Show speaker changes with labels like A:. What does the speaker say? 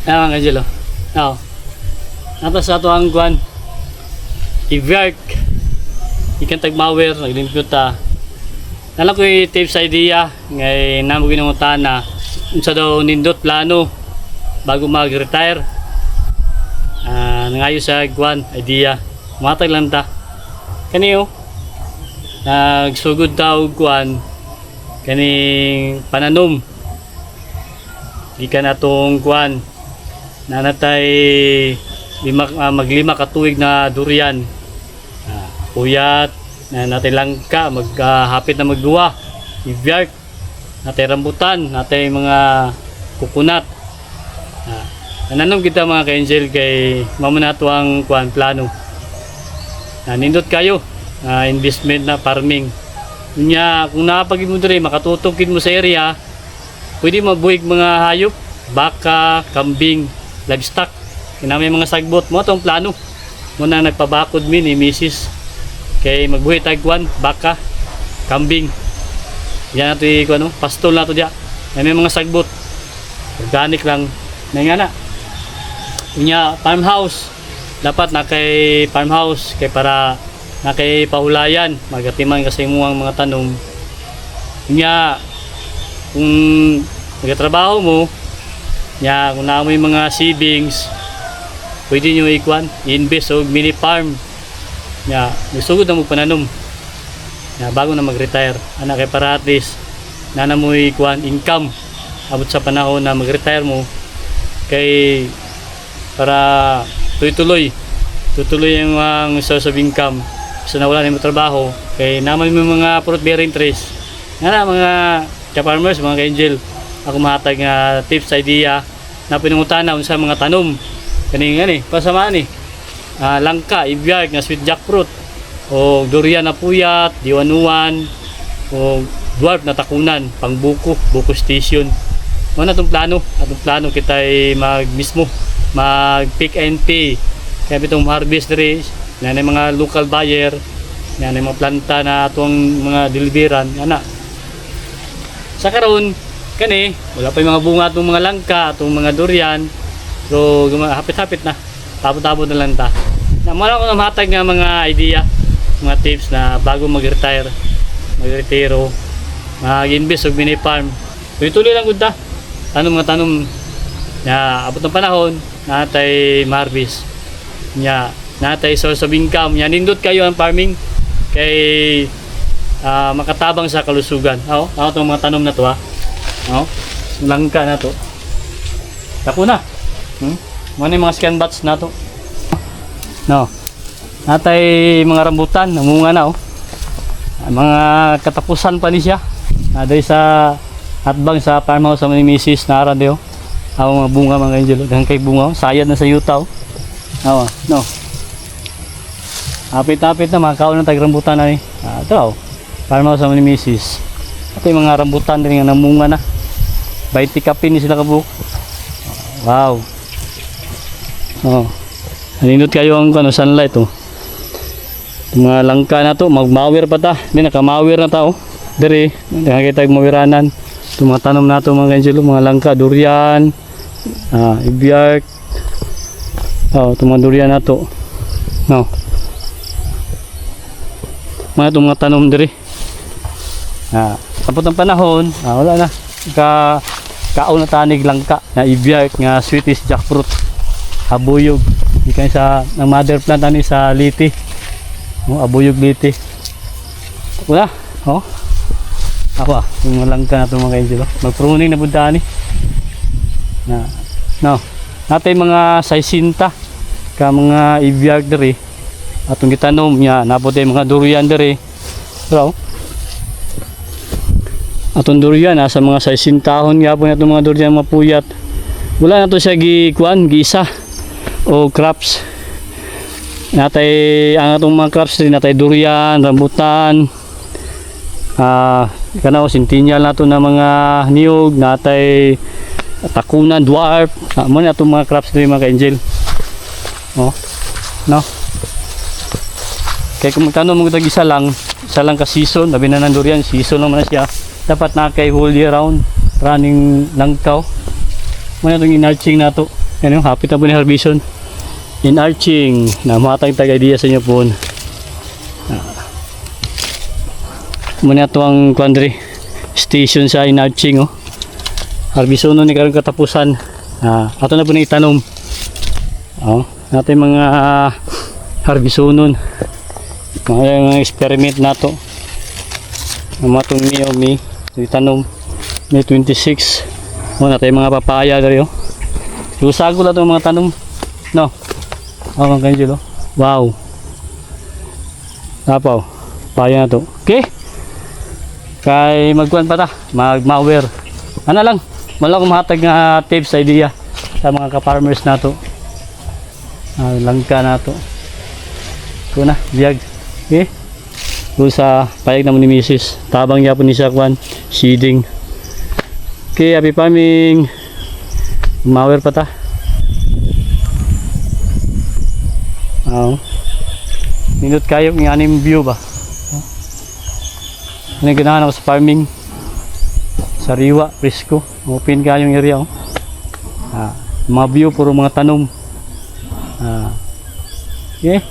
A: Ayan mga Angelo. Now, nata sa ito ang guwan. I-work. Ikan tagmawer, naglimpyot ta. Nalang ko yung tips idea. Ngay namo ginungutan na unsa daw nindot plano bago mag-retire. Nangayo sa guwan idea. Matag lang ta. Kaniyo. Nagsugod daw guwan. Kaning pananom. Gikan atong guwan. Nanatay maglima ka tuig na durian. Puyat na natay langka maghapit na magduwa. Ibyark natay rambutan, natay mga kukunat. Nananom kita mga ka-angel kay mamunato ang kuan plano. Nindot kayo investment na farming. Unya kung napagid mo diri makatutugkid mo sa area, pwede mabuhig mga hayop, baka, kambing, livestock. Kinamay mga sagbot mo itong plano. Muna nagpabakod min ni Mrs. Kay magbuhi tagwan, baka, kambing. Yan nato yung pastol na ito diya. May mga sagbot. Organic lang. Nga na. Unya, farmhouse. Dapat na kay farmhouse. Kay para na kay pahulayan. Magatiman kasi mo ang mga tanom. Unya, kung nagtrabaho mo, ya, kung na mo yung mga savings, pwede nyo i-invest o mini farm. Ya, nagsugod na mo pananom. Ya, bago na mag-retire. Anak kay para at least na mo income abot sa panahon na mag-retire mo. Kay para tuloy-tuloy ang source of income. So nawala na mo trabaho. Kay naman mo mga fruit bearing trees. Nga mga ka-farmers, mga ka-angel. Ako mahatag nga tips idea na pinungutana sa mga tanom kaning pasamaan langka, ibyark nga sweet jackfruit o durian na puyat, diwanuan o dwarf na takunan pang buko station. Ano atong plano kita mismo mag pick and pay kaya itong harvest diri na mga local buyer na mga planta na atong mga deliveran ana sa karon kani wala pa yung mga bunga atong mga langka atong mga durian so hapit-hapit na tabo-tabo na lang ta na mala ko na mahatag nga mga idea mga tips na bago mag-retiro mag-invest og mini farm tuloy lang gud ta tanom ya abot ng panahon natay harvest nya natay source of income nya nindot kayo ang farming kay makatabang sa kalusugan tong mga tanom na to langka na to tako na ano yung mga scan bats na to natay mga rambutan namunga na mga katapusan pa ni siya dahil sa hatbang sa farmhouse sa Mrs. na araw ang mga bunga mga angelo dahil kay bunga sayad na sa yuta hapit-hapit na makakaon ng tagrambutan na ito farmhouse sa Mrs. ito yung mga rambutan din nga namunga na 20 kapin ni sila kabuok wow nindot kayo ang sunlight mga langka na to magmawir pa ta hindi nakamawir na tao diri nakakita yung mawiranan itong mga tanom na to mga angelo mga langka durian ibyark itong mga durian na to mga tanom diri tapos ang panahon wala na kaon na tanig langka na ibyark nga sweetest jackfruit abuyog ikan sa ng mother plant ani sa liti abuyog liti wala yung langka na ito mga kainjilo mag-pruning na punta ni natay mga saisinta ka mga ibyark diri atong gitanom nya napotay mga durian diri atong durian sa mga saisintahon gyapon atong mga durian mapuyat wala na to siya giisa o crops natay ang atong mga crops din natay durian rambutan kanaw sintinyal nato na mga niyog natay takunan dwarf mo na atong mga crops din mga ka-angel kaya kung magtanong mo isa lang ka season labi na ng durian season naman na siya dapat na kay whole year round running langkaw mo na itong inarching na to Yan yung hapit na po ni Harbison. In arching na matang tag-idea sa inyo po. Muna ito ang quandary station sa in arching. Oh. Harbison ni karong katapusan. Ato na po na itanom. Oh, natin mga Harbisonon. Mga experiment na to. Ang matong Miyomi. Itanom. May 26. Oh, natin mga papaya dari oh. Lusago lang itong mga tanom. No. Oh, ang kanjilo. Wow. Tapaw. Papaya na to. Okay. Kay magkuhan pa ta. Mag-mower. Ano lang. Wala akong mahatag nga tips idea sa mga ka-farmers na to. Langka na to. Ito na. Biyag. Okay. Doon sa payag naman ni Mrs. Tabang niya po ni siya kuhan. Seeding. Okay. Happy farming. Mower pa ta. Nindot kayo ng anim view ba? Ano yung ganahan ako sa farming? Sariwa, presko. Open ka yung area. Oh. Mga view, puro mga tanom. Okay.